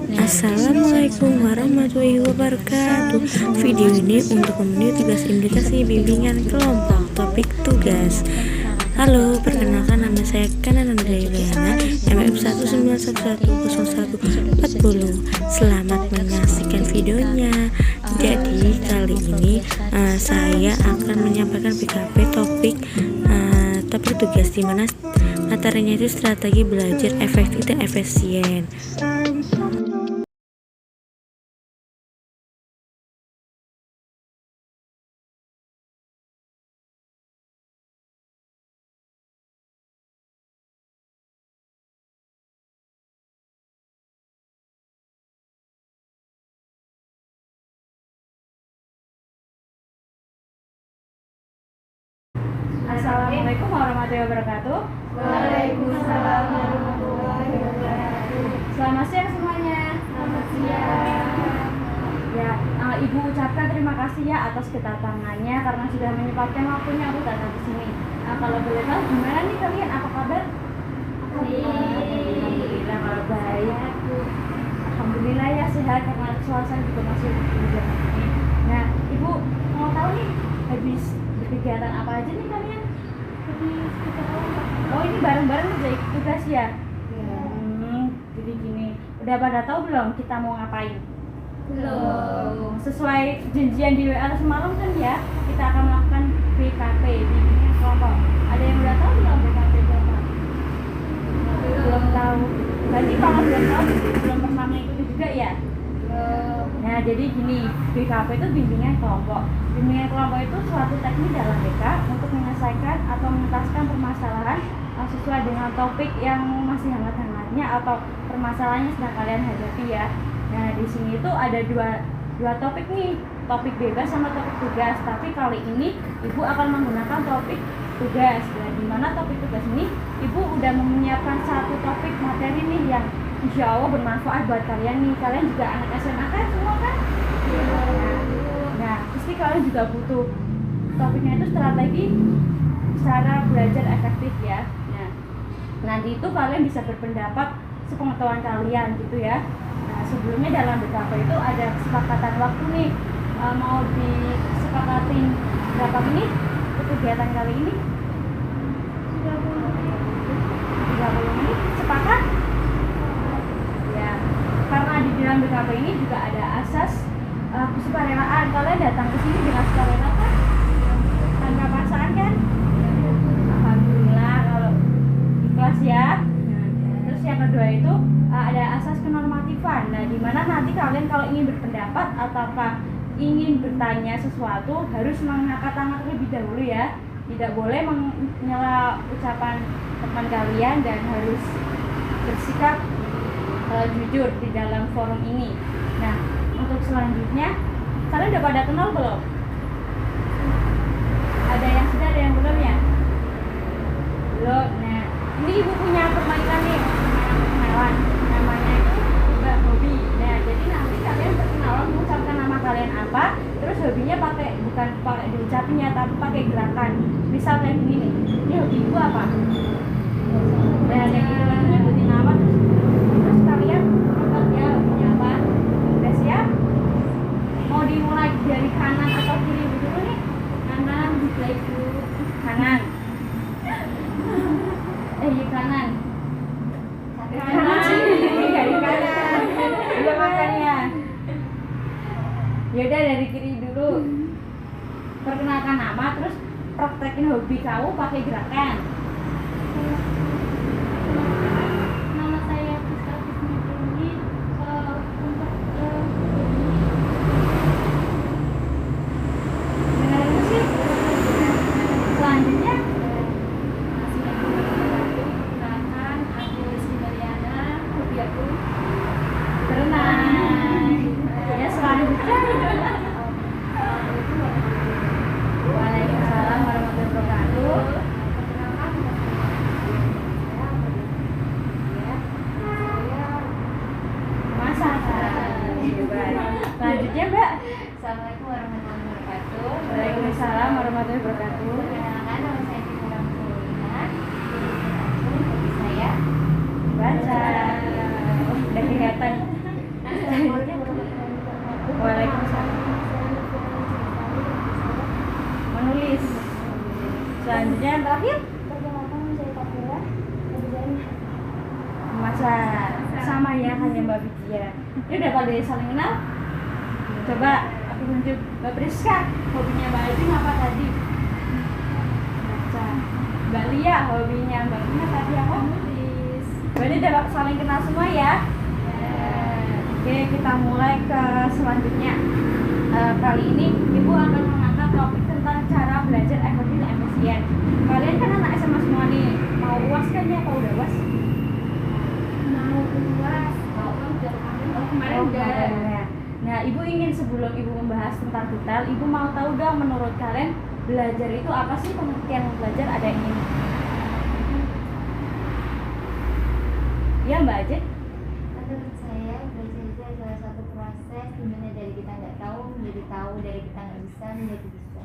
Assalamualaikum warahmatullahi wabarakatuh. Video ini untuk memenuhi tugas indikasi bimbingan kelompok topik tugas. Halo, perkenalkan nama saya Kanan Andrea Ilyana, MM 191101440. Selamat menyaksikan videonya. Jadi kali ini saya akan menyampaikan PKP topik tugas, di mana materinya itu strategi belajar efektif dan efisien. Assalamualaikum warahmatullahi wabarakatuh. Waalaikumsalam warahmatullahi wabarakatuh. Selamat siang semuanya. Selamat siang. Ya, Ibu ucapkan terima kasih ya atas kedatangannya karena sudah menyempatkan waktunya aku datang ke sini. Kalau boleh tahu gimana nih kalian, apa kabar? Alhamdulillah kalau baik. Alhamdulillah ya sehat karena suasana juga masih hujan ini. Nah, Ibu mau tahu nih habis berkegiatan apa aja nih kalian? Oh, ini bareng-bareng aja ikut tugas ya? Ya. Jadi gini, udah pada tahu belum kita mau ngapain? Belum. Sesuai janjian di WA semalam kan ya, kita akan melakukan BKP di kelompok. Ada yang udah tahu belum BKP itu apa? Belum tahu. Berarti kalau belum tahu belum pernah mengikuti juga ya? Nah, jadi gini, BKP itu bimbingan kelompok. Bimbingan kelompok itu suatu teknik dalam BK untuk menyelesaikan atau menuntaskan permasalahan sesuai dengan topik yang masih hangat-hangatnya atau permasalahannya sedang kalian hadapi ya. Nah, di sini itu ada dua topik nih, topik bebas sama topik tugas. Tapi kali ini Ibu akan menggunakan topik tugas. Nah, di mana topik tugas ini Ibu udah menyiapkan satu topik materi nih yang insya Allah bermanfaat buat kalian nih. Kalian juga anak SMA kan semua kan? Nah, pasti kalian juga butuh topiknya itu strategi cara belajar efektif ya. Nah, nanti itu kalian bisa berpendapat sepengetahuan kalian gitu ya. Nah, sebelumnya dalam BKP itu ada kesepakatan waktu nih, mau disepakatin berapa menit untuk kegiatan kali ini? 30 menit, sepakat? Ya, karena di dalam BKP ini juga ada asas kesukarelaan. Kalian datang ke sini dengan sukarela kan? Tanpa paksaan kan? Alhamdulillah kalau ikhlas ya. Terus yang kedua itu ada asas kenormatifan. Nah, di mana nanti kalian kalau ingin berpendapat ataukah ingin bertanya sesuatu harus mengangkat tangan terlebih dahulu ya. Tidak boleh menyela ucapan teman kalian dan harus bersikap jujur di dalam forum ini. Nah, untuk selanjutnya kalian udah pada kenal belum? Ada yang sudah, ada yang belum ya? Belum. Nah, ini Ibu punya permainan nih, perkenalan. Namanya itu Mbak Hobi. Nah, jadi nanti kalian perkenalan mengucapkan nama kalian apa, terus hobinya bukan pakai diucapinnya tapi pakai gerakan. Misal kayak gini nih, ini hobi Ibu apa? Nah, yang itu nyebutin nama terus kalian menurut ya hobinya apa? Udah siap? Mau dimulai dari kanan atau kiri dulu nih? Kanan, dimulai dulu. Kanan. Iya kanan. Kanan. Dari kanan. Iya makannya. Yaudah dari kiri dulu. Perkenalkan nama, terus praktekin hobi kamu pakai gerakan. Nama saya Krista Krisnituni. Untuk Dengar musik. Selanjutnya perkenalkan, aku Rizky Mariana. Hobi aku berenang. Ya selanjutnya. Waalaikumsalam warahmatullahi wabarakatuh. perkenalkan, Masak. Selanjutnya Mbak. Assalamualaikum warahmatullahi wabarakatuh. Waalaikumsalam warahmatullahi wabarakatuh. Perkenalkan, nama saya Tina Ramsulina. Hobi saya Baca. Udah kelihatan Selanjutnya yang terakhir Perkenalkan saya Kapila. Kemudian masa sama ya hanya Mbak Vidya. Ini udah pada saling kenal. Coba aku lanjut Mbak Priska. Hobinya Mbak Alvin apa tadi? Baca. Mbak Lia hobinya Mbak Lia tadi apa? nulis. Berarti udah saling kenal semua ya. Oke, kita mulai ke selanjutnya. Kali ini Ibu akan mengangkat topik tentang cara belajar efektif dan efisien. Kalian kan anak SMA semua nih. Mau UAS kan ya? Atau udah UAS? Mau UAS. Kemarin udah. Ya. Nah, Ibu ingin sebelum Ibu membahas tentang detail, Ibu mau tahu dong menurut kalian belajar itu apa sih? Pengertian belajar ada yang ingin? Ya Mbak Ajeng? Menurut saya belajar itu adalah satu proses dimana dari kita nggak tahu menjadi tahu, dari kita nggak bisa menjadi bisa.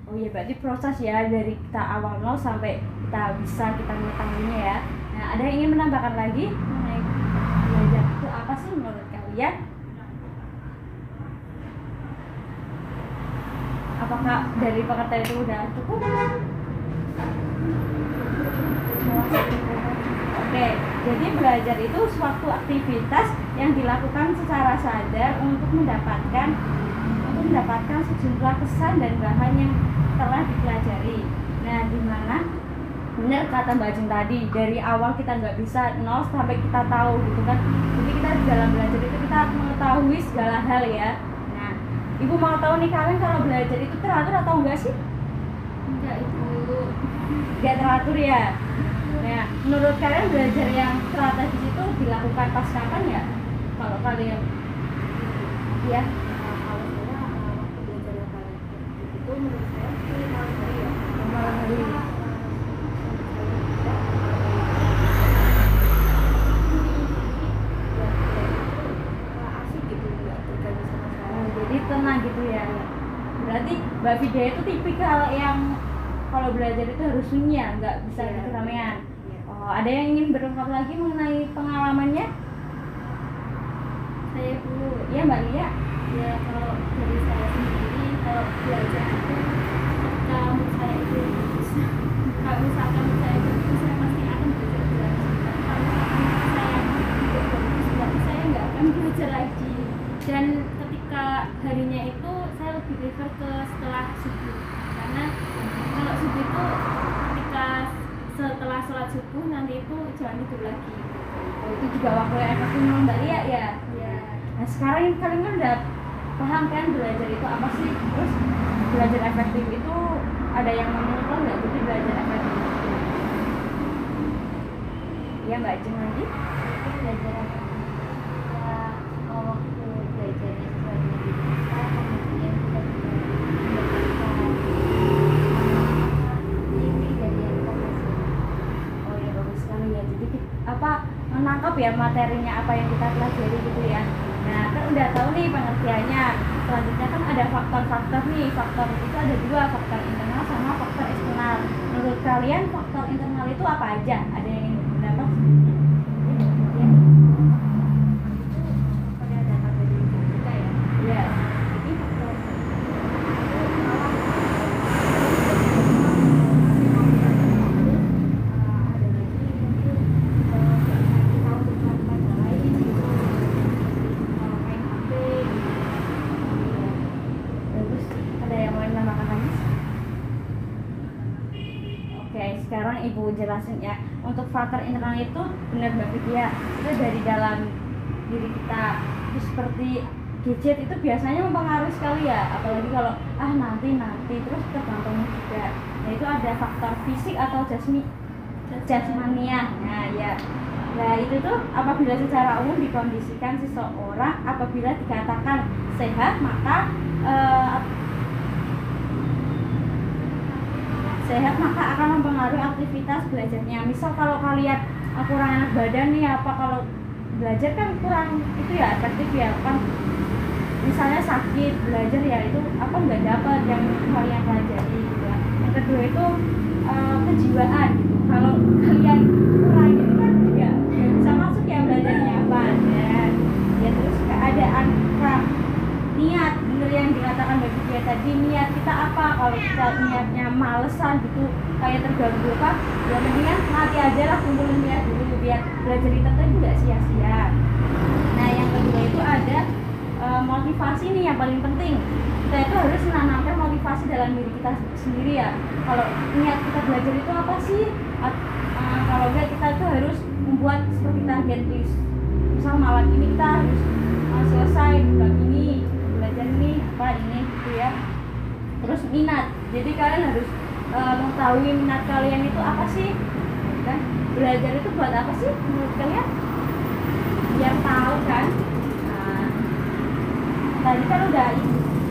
Oh iya, berarti proses ya dari kita awal nol sampai kita bisa kita mengetahuinya ya. Nah, ada yang ingin menambahkan lagi mengenai belajar itu apa sih menurut kalian? Apakah dari pengertian itu udah cukup? Oke, jadi belajar itu suatu aktivitas yang dilakukan secara sadar untuk mendapatkan sejumlah kesan dan bahan yang telah dipelajari. Nah, dimana benar kata Mbak Jeng tadi, dari awal kita nggak bisa nol sampai kita tahu gitu kan. Jadi kita di dalam belajar itu kita mengetahui segala hal ya. Nah, Ibu mau tahu nih, kalian kalau belajar itu teratur atau enggak sih? Enggak itu. Nggak teratur ya. Nah, menurut kalian belajar yang strategis itu dilakukan pas kapan ya? Kalau kalian ya, Kalau saya waktu belajar yang paling efektif itu menurut saya sih malam hari ya. malam hari. Asik gitu, nggak terganggu sama sekali. Jadi tenang gitu ya. Berarti Mbak Vida itu tipikal yang kalau belajar itu harus sunyi ya, nggak bisa Iya. di keramaian. Iya. Oh, ada yang ingin berungkap lagi mengenai pengalamannya? Saya dulu Iya Mbak Lia. ya, kalau dari saya sendiri kalau belajar itu kalau menurut saya itu bagus. Kalau misalkan menurut saya bagus, saya pasti akan belajar. Kalau misalkan menurut saya tidak bagus, berarti saya nggak akan belajar lagi. Dan ketika harinya itu saya lebih prefer ke setelah subuh, karena kalau subuh itu ketika setelah sholat subuh nanti itu jangan tidur lagi. Oh, itu juga waktu yang efektif menurut Mbak Lia ya. Ya. Nah, sekarang kalian kan udah paham kan belajar itu apa sih? Terus belajar efektif itu ada yang menurut lo nggak? Jadi belajar efektif itu ya Mbak Jeng lagi? Belajar apa? Ya, waktu belajarnya sesuai dengan diri kita, kemudian kita juga inti dari yang kita pelajari. Oh ya, bagus sekali ya. Jadi apa menangkap ya materinya apa yang kita pelajari gitu ya. Nah, kan udah tahu nih pengertiannya. Selanjutnya kan ada faktor-faktor nih. Faktor itu ada dua, faktor internal sama faktor eksternal. Menurut kalian faktor internal itu apa aja? Ada yang ingin mendapat? Ya. Pada data dari diri kita ya. Ya. Jadi faktor Bagus. Ada yang mau menambahkan lagi? Oke, sekarang Ibu jelasin ya. Untuk faktor internal itu benar Mbak Vidya, itu dari dalam diri kita. Itu seperti gadget itu biasanya mempengaruhi sekali ya, apalagi kalau nanti terus tergantungnya juga. Nah, itu ada faktor fisik atau jasmania. Nah, ya. Nah, itu tuh apabila secara umum dikondisikan seseorang apabila dikatakan sehat, maka akan mempengaruhi aktivitas belajarnya. Misal kalau kalian kurang enak badan nih, apa kalau belajar kan kurang itu ya efektif ya kan. Misalnya sakit belajar ya itu apa nggak dapat yang kalian pelajari gitu ya. Yang kedua itu kejiwaan gitu. Kalau kalian kurang itu kan ya bisa masuk ya belajarnya apa ya terus keadaan niat bener bener yang dikatakan Mbak Vidya tadi, niat kita apa. Kalau kita niatnya malesan gitu, kayak terganggu apa, ya mendingan mati aja lah, kumpulin niat dulu biar belajar kita tuh nggak sia-sia. Nah yang kedua itu ada motivasi nih yang paling penting. Kita itu harus menanamkan motivasi dalam diri kita sendiri ya. Kalau niat kita belajar itu apa sih? Kalau enggak, kita itu harus membuat seperti target list. Misal malam ini kita harus selesai bab ini, belajar ini, apa ini gitu ya. Terus minat. Jadi kalian harus mengetahui minat kalian itu apa sih? Kan belajar itu buat apa sih menurut kalian? Biar tahu kan. Tadi kan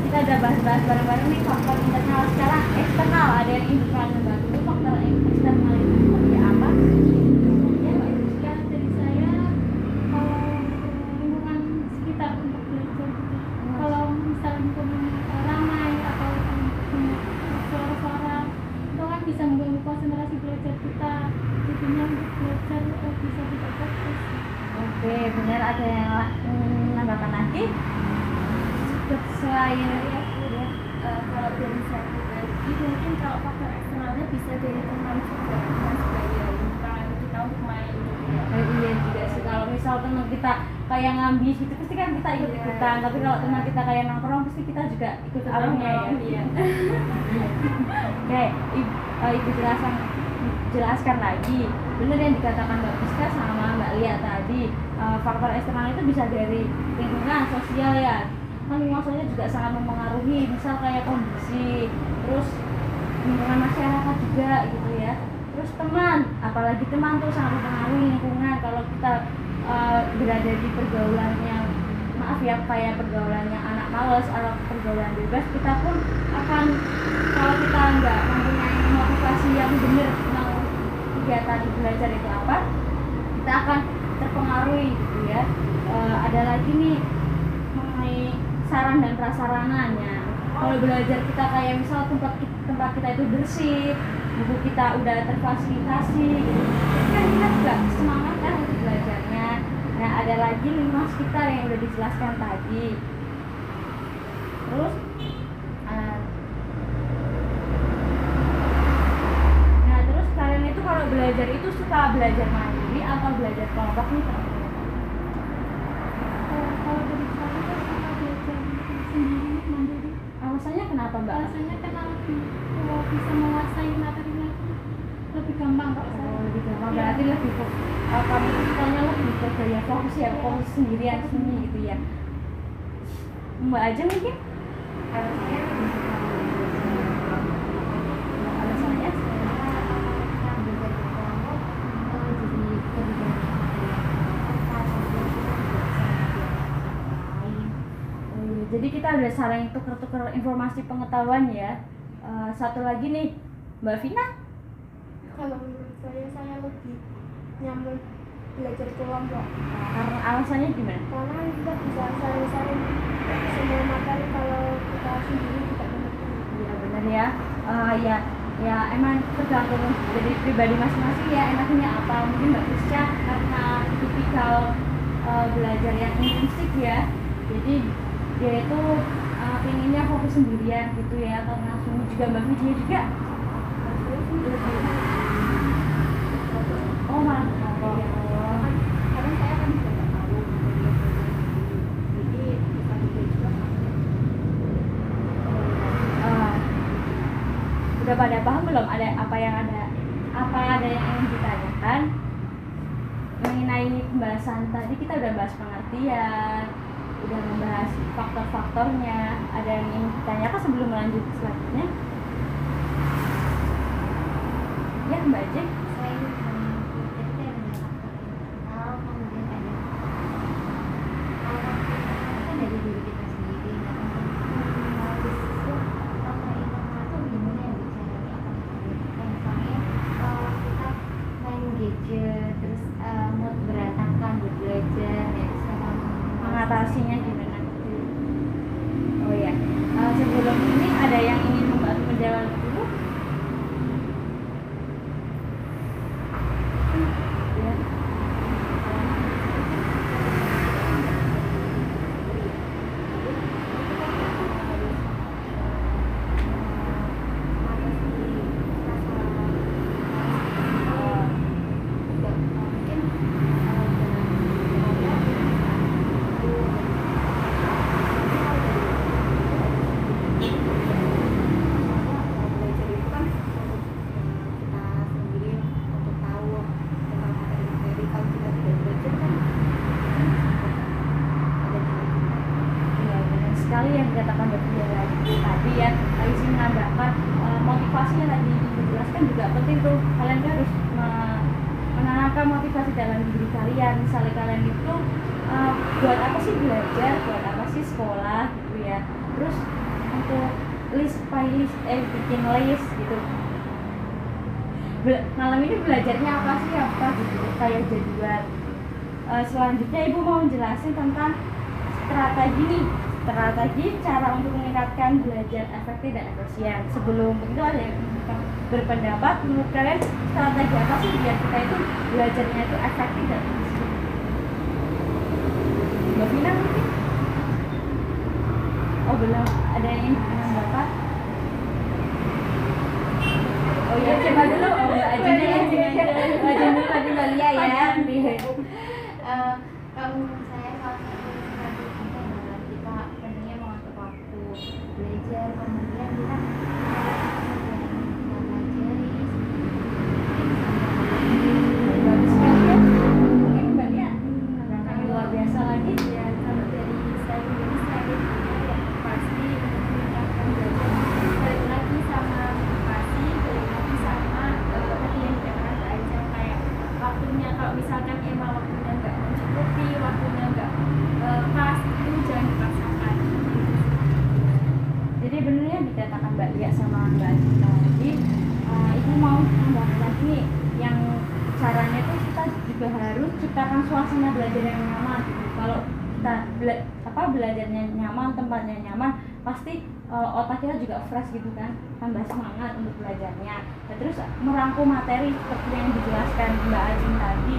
kita udah bahas bareng-bareng nih faktor internal. Sekarang eksternal, ada yang internal membantu. Faktor eksternal itu seperti apa? Ya Mbak Rizka, dari saya kalau lingkungan sekitar untuk belajar gitu. Kalau misal lingkungan ramai atau banyak suara-suara, itu kan bisa mengganggu konsentrasi belajar kita. Jadinya untuk belajar bisa tidak fokus. Oke, benar. Ada yang menambahkan lagi? Selain Kalau dari saya pribadi, mungkin kalau faktor eksternalnya bisa dari teman juga, teman sebaya lingkungan kita untuk main gitu ya. iya juga sih, kalau misal teman kita kayak ngambis gitu pasti kan kita ikut ikutan, tapi kalau teman kita kayak nongkrong pasti kita juga ikut arahnya ya. Iya. Oke, ibu jelaskan lagi. Benar yang dikatakan Mbak Rizka sama Mbak Lia tadi, faktor eksternal itu bisa dari lingkungan sosial ya. Kan lingkungan juga sangat mempengaruhi, misal kayak kondisi, terus lingkungan masyarakat juga gitu ya. Terus teman, apalagi teman tuh sangat mempengaruhi lingkungan. Kalau kita berada di pergaulan yang maaf ya, kayak pergaulan yang anak males atau pergaulan bebas, kita pun akan, kalau kita nggak mempunyai motivasi yang benar tentang kegiatan belajar itu apa, kita akan terpengaruhi gitu ya. Ada lagi nih mengenai saran dan prasarananya. Kalau belajar kita kayak misal tempat kita itu bersih, buku kita udah terfasilitasi gitu, kan kita juga semangat kan untuk belajarnya. Nah ada lagi lingkungan sekitar yang udah dijelaskan tadi. Terus nah terus kalian itu kalau belajar itu suka belajar mandiri atau belajar kelompok nih? Kalau dari saya kan suka belajar sendiri mandiri. Alasannya kenapa Mbak? Alasannya karena lebih bisa menguasai materinya, lebih gampang kok saya. Lebih gampang, Iya. berarti lebih kamu sukanya lebih ke gaya fokus ya, fokus sendirian sini gitu ya. Mbak aja mungkin? Harusnya lebih suka belajar Alasannya? karena belajar di kelompok jadi lebih Jadi kita udah saling tuker-tuker informasi pengetahuan ya. Satu lagi nih, Mbak Vina. Kalau menurut saya lebih nyaman belajar kelompok. Karena alasannya gimana? Karena kita bisa saling-saling semua materi, kalau kita sendiri tidak mengerti. Iya benar ya. Ya emang tergantung dari pribadi masing-masing ya, enaknya apa. Mungkin Mbak Rizka karena tipikal belajar yang intensif ya, jadi dia itu pinginnya fokus sendirian gitu ya. Karena juga Mbak Vidya juga oh malah Karena saya kan juga nggak tahu jadi kita juga udah pada paham belum ada apa yang ingin ditanyakan mengenai pembahasan tadi? Kita udah bahas pengertian, udah membahas faktor-faktornya. Ada yang ingin ditanyakan sebelum lanjut ke selanjutnya? Ya Mbak Jek. selain jadi ada faktor internal, kemudian ada kan dari diri kita sendiri. Nah untuk faktor internal itu gimana ya bicaranya? Misalnya kalau kita main gadget terus mood berantakan buat belajar, ya siapa Mengatasinya gimana? Oh ya, sebelum ini ada yang ingin membantu menjawab dulu? Ya. sekali yang dikatakan Mbak tadi ya. Lagi menambahkan motivasi yang tadi dijelaskan juga penting tuh. Kalian tuh harus menanamkan motivasi dalam diri kalian. Misalnya kalian itu buat apa sih belajar, buat apa sih sekolah gitu ya. Terus untuk bikin list gitu. Malam ini belajarnya apa sih, apa gitu, kayak jadwal. Selanjutnya Ibu mau jelasin tentang strategi cara untuk meningkatkan belajar efektif dan efisien. Sebelum itu ada yang berpendapat, menurut kalian strategi apa sih biar kita itu belajarnya itu efektif dan efisien? Mbak Vina mungkin? Oh belum, ada yang ingin Bapak? Oh iya, coba dulu. Oh Mbak Ajun dulu tadi Mbak Lia ya. Kalau menurut saya salah satu strategi kita adalah kita pentingnya mengatur waktu belajar, kemudian kita Bagus sekali ya. Mungkin Mbak Lia ada yang luar biasa lagi. ya. Kalau dari saya sendiri strateginya ya pasti untuk meningkatkan belajar balik lagi sama motivasi, balik lagi sama tadi yang dikatakan Mbak Aja kayak waktunya. Kalau misalkan emang waktunya nggak mencukupi, waktunya nggak pas, itu jangan dipaksakan. Jadi benernya dikatakan Mbak Lia sama Mbak Ajita tadi, Ibu mau tambah lagi nih, yang caranya itu kita juga harus ciptakan suasana belajar yang nyaman. Kalau kita belajarnya nyaman, tempatnya nyaman, pasti otak kita juga fresh gitu kan, tambah semangat untuk belajarnya. Dan terus merangkum materi seperti yang dijelaskan Mbak Ajin tadi.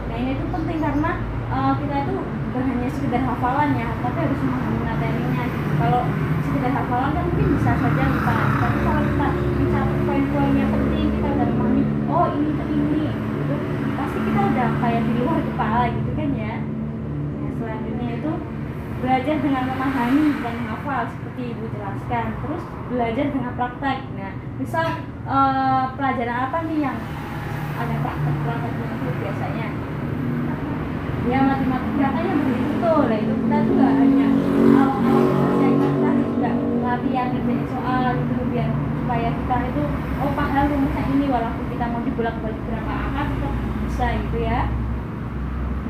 Nah ini tuh penting karena kita itu bukan hanya sekedar hafalan ya, tapi harus memahami materinya. Kalau sekedar hafalan kan mungkin bisa saja lupa, tapi kalau kita mencatat poin-poin yang penting, kita udah memahami, oh ini tuh ini gitu, pasti kita udah kayak di luar kepala gitu kan ya. Nah selanjutnya itu belajar dengan memahami dan menghafal seperti Ibu jelaskan. Terus belajar dengan praktek. Nah misal pelajaran apa nih yang ada prakteknya itu biasanya? Ya matematika kan yang begitu. Nah itu kita juga hanya awal-awal kita juga latihan ngerjain soal gitu biar supaya kita itu paham rumusnya ini, walaupun kita mau dibolak-balik berapa angka tetap bisa gitu ya.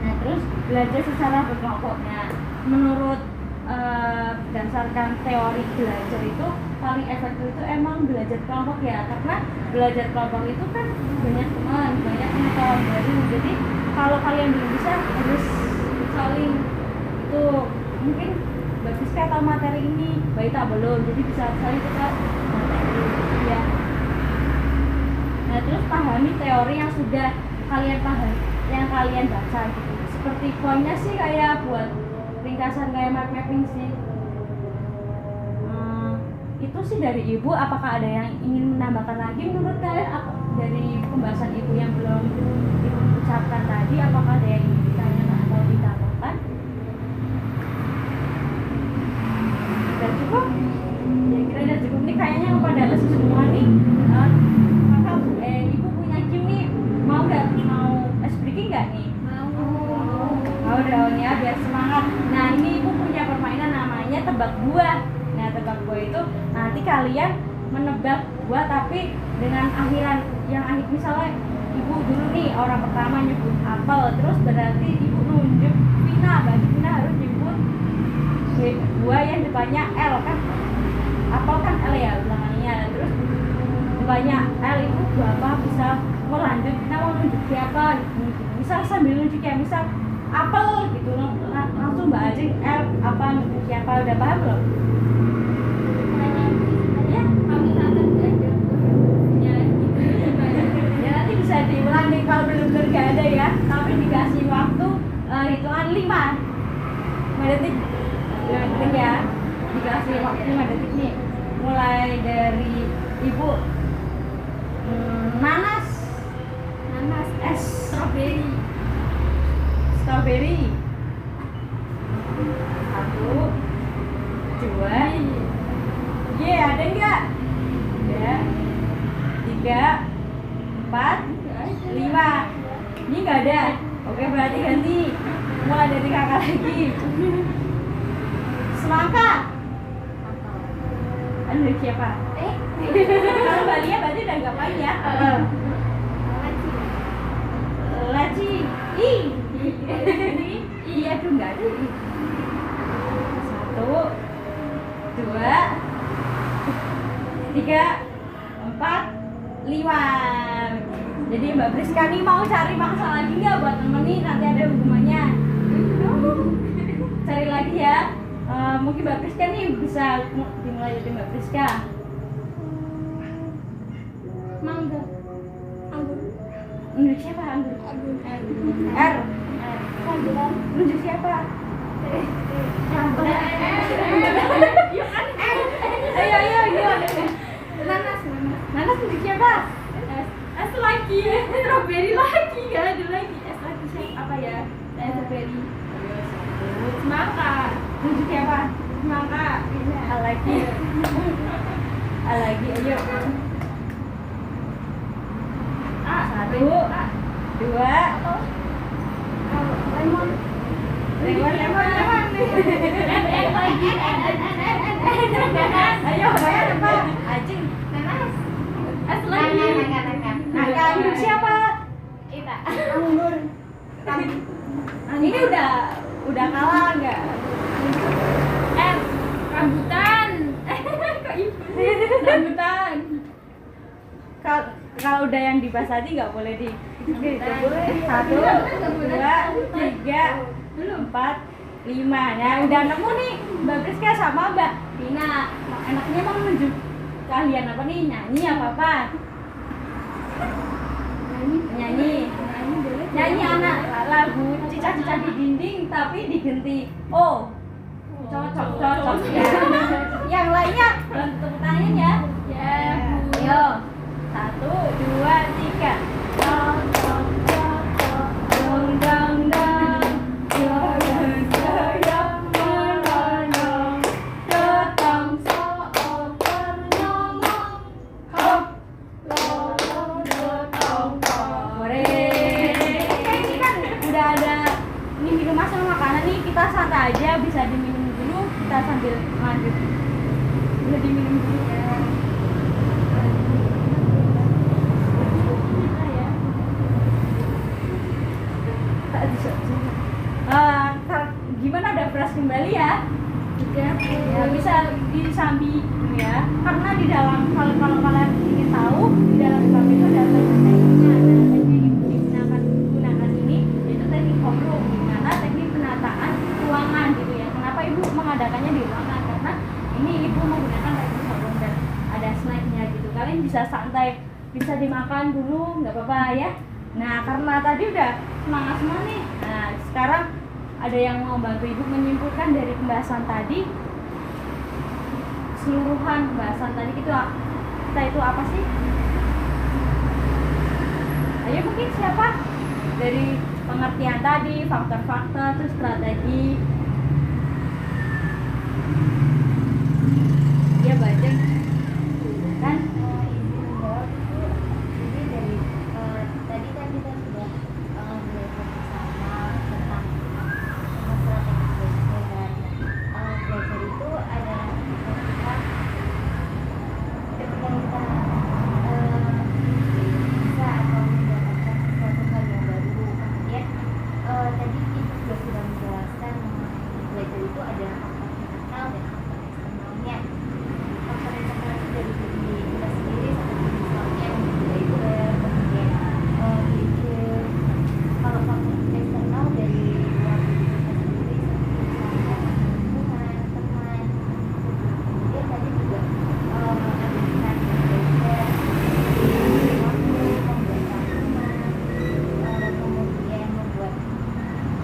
Nah terus belajar secara berkelompoknya. Menurut berdasarkan teori belajar itu paling efektif itu emang belajar kelompok ya, karena belajar kelompok itu kan banyak teman, banyak pengetahuan baru. Jadi kalau kalian belum bisa harus saling itu, mungkin bagus kayak tahu materi ini, baik tak belum, jadi bisa saling kita materi ya. Nah terus pahami teori yang sudah kalian paham, yang kalian baca gitu. Seperti poinnya sih kayak buat ringkasan kayak mind mapping sih. Itu sih dari Ibu. Apakah ada yang ingin menambahkan lagi menurut kalian dari pembahasan Ibu yang belum Ibu ucapkan tadi? Apakah ada yang ingin ditanyakan atau ditambahkan? Sudah cukup? Ya kira udah cukup nih kayaknya yang pada lesu semua nih. Maka Ibu punya game nih, mau nggak? Mau ice breaking nggak nih? Mau dong ya biar semangat. Nah ini Ibu punya permainan namanya tebak buah. Nah tebak buah itu nanti kalian menebak buah tapi dengan akhiran yang akhir, misalnya Ibu dulu nih orang pertama nyebut apel, terus berarti Ibu nunjuk Vina, berarti Vina harus nyebut buah yang depannya L kan, apel kan L ya belakangnya, terus depannya L itu buah apa, bisa mau lanjut Vina mau nunjuk siapa gitu. Misal sambil nunjuk ya, misal apel gitu langsung Mbak Ajeng L apa nunjuk siapa, udah paham belum? Ya kami nanti ya nanti bisa diulang nih kalau benar-benar gak ada ya, tapi dikasih waktu hitungan 5 detik ya, dikasih waktu 5 detik nih, mulai dari Ibu. Nanas es strawberry 1, 2, ada enggak? Ya, 3, 4, 5. Ini enggak ada. Oke, berarti ganti. Mulai dari kakak lagi. Semangka Menurut siapa? Kalau Mbak Lia berarti udah nggak main ya? Laci. Ih. Iya tuh nggak ada. 1, 2, 3, 4, 5. Jadi Mbak Priska nih mau cari mangsa lagi nggak buat nemenin, nanti ada hukumannya. Cari lagi ya. Mungkin Mbak Priska nih bisa dimulai dari Mbak Priska. Mangga. Anggur. Menurut siapa anggur? R. Angguran. Menurut siapa? Ayo. Nanas. Nanas menurut siapa? Es lagi. Strawberry lagi. Gak ada lagi. Es lagi siapa? Apa ya? Strawberry. Semangka. Menurut siapa? Semangka. Lagi. Lagi, ayo. 1, 2, Lemon. lemon. Lagi. Ayo, bayar apa? Ajeng. Nanas. Es lagi. Nangka menurut siapa? Ita. Anggur. Ini udah kalah nggak? Es. Rambutan. Kok ibu? Rambutan. Kalau udah yang dibahas tadi nggak boleh di. Oke, nggak boleh. 1, 2, 3, 4, 5. Nah, udah nemu nih Mbak Priska sama Mbak Tina. Enaknya mau menunjuk keahlian apa nih? Nyanyi apa? Nyanyi anak lagu cicak-cicak di dinding tapi diganti O. Cocok ya. Yang lainnya tepuk tangannya ya. Ya. Ayo. 1, 2, 3. Dong dong dong dong. Kita santai aja, bisa diminum dulu, kita sambil lanjut. Udah diminum dulu ya. Gimana, udah fresh kembali ya? Ya, bisa disambi ya. Karena di dalam, kalau kalian ingin tahu, di dalam BKP itu ada tekniknya, ada teknik yang digunakan ini, yaitu teknik homeroom, dimana teknik penataan ruangan gitu ya. Kenapa ibu mengadakannya di ruangan? Karena ini ibu menggunakan teknik homeroom dan ada snacknya gitu. Kalian bisa santai, bisa dimakan dulu, nggak apa-apa ya. Nah, karena tadi udah semangat semua nih. Nah, sekarang ada yang mau bantu ibu menyimpulkan dari pembahasan tadi, keseluruhan pembahasan tadi kita itu apa sih? Ayo, mungkin siapa? Dari pengertian tadi, faktor-faktor, terus strategi. Iya, baca kan? Jadi dari tadi kan kita sudah belajar bersama tentang strategi belajar, dan belajar itu adalah ketika kita bisa atau mendapatkan sesuatu hal yang baru. Kemudian tadi kita juga sudah menjelaskan belajar itu ada faktor internal dan faktor eksternalnya. Faktor internal itu dari diri kita sendiri, seperti misalnya belajar, kemudian belajar. Kalau faktor eksternal dari luar diri kita sendiri, seperti misalnya lingkungan, teman. Kemudian tadi juga menghabiskan belajar, membuat tabungan, kemudian membuat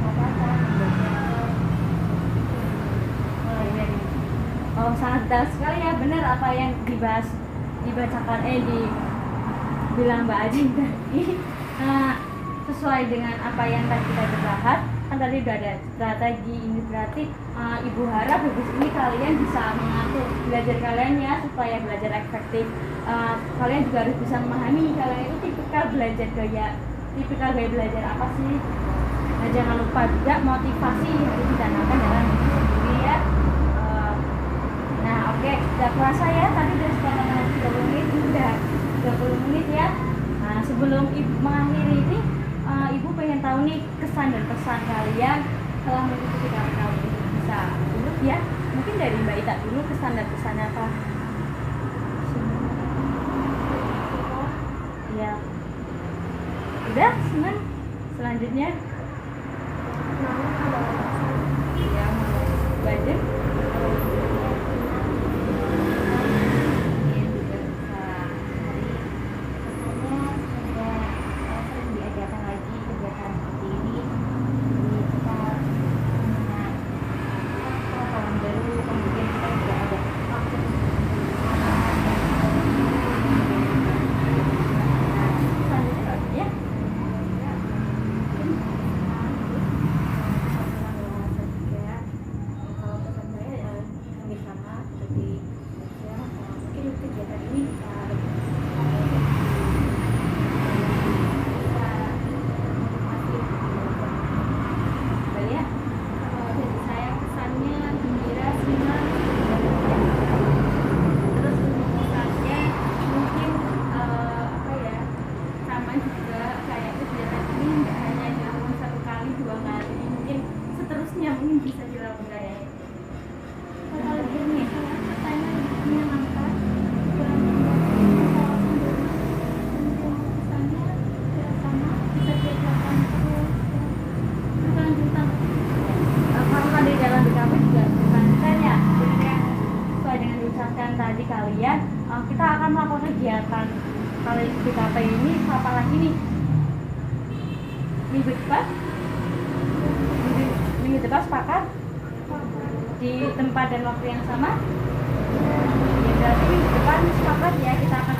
catatan, membuat mulai dari Oh, sangat detail sekali ya, benar apa yang dibacakan dibilang Mbak Ajeng tadi. Sesuai dengan apa yang tadi kita bahas, kan tadi udah ada strategi. Ini berarti ibu harap habis ini kalian bisa mengatur belajar kalian ya, supaya belajar efektif. Kalian juga harus bisa memahami kalian itu tipikal gaya belajar apa sih. Nah, jangan lupa juga motivasi harus ditanamkan dalam diri sendiri ya. Nah, oke, udah kerasa ya tadi ibu mengakhiri ini, ibu pengen tahu nih kesan dan pesan kalian setelah mengikuti KP kali ini. Bisa urut ya, mungkin dari Mbak Ita dulu, kesan dan pesannya apa? Ya, udah senang. Selanjutnya ya, belajar. Mungkin juga bisa hari kesannya semoga sering diadakan lagi kegiatan seperti ini, jadi kita punya pengetahuan baru, kemudian kita juga ada waktu Selanjutnya ya. Kalau pesan saya ya hampir sama seperti saya, mungkin kegiatan ini bisa lebih Mbak Lia? dari saya kesannya gembira, senang, terus untuk pesannya mungkin apa ya, sama juga kayak kegiatan ini nggak hanya dilakukan satu kali dua kali, mungkin seterusnya mungkin bisa dilakukan ya. Kalau gini saya katanya menyenangkan dan pesannya ya sama, bisa diajarkan terus berkelanjutan. Kalau tadi dalam BKP juga konsisten ya, jadi yang sesuai dengan diucapkan tadi kalian, kita akan melakukan kegiatan kali BKP ini apa lagi nih? Minggu depan? Minggu depan sepakat? Di tempat dan waktu yang sama? Ya berarti minggu depan sepakat ya, kita akan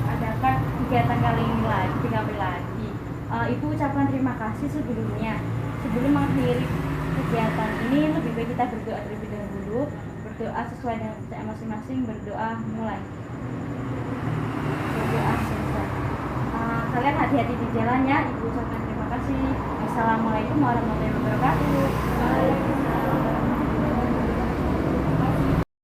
adakan kegiatan kali ini lagi, BKP lagi. Ibu ucapkan terima kasih sebelumnya. Sebelum mengakhiri kegiatan ini, lebih baik kita berdoa terlebih dahulu. Berdoa sesuai dengan kepercayaan masing-masing. Berdoa mulai. Berdoa selesai. Kalian hati-hati di jalan ya. Ibu ucapkan terima kasih. Assalamualaikum warahmatullahi wabarakatuh.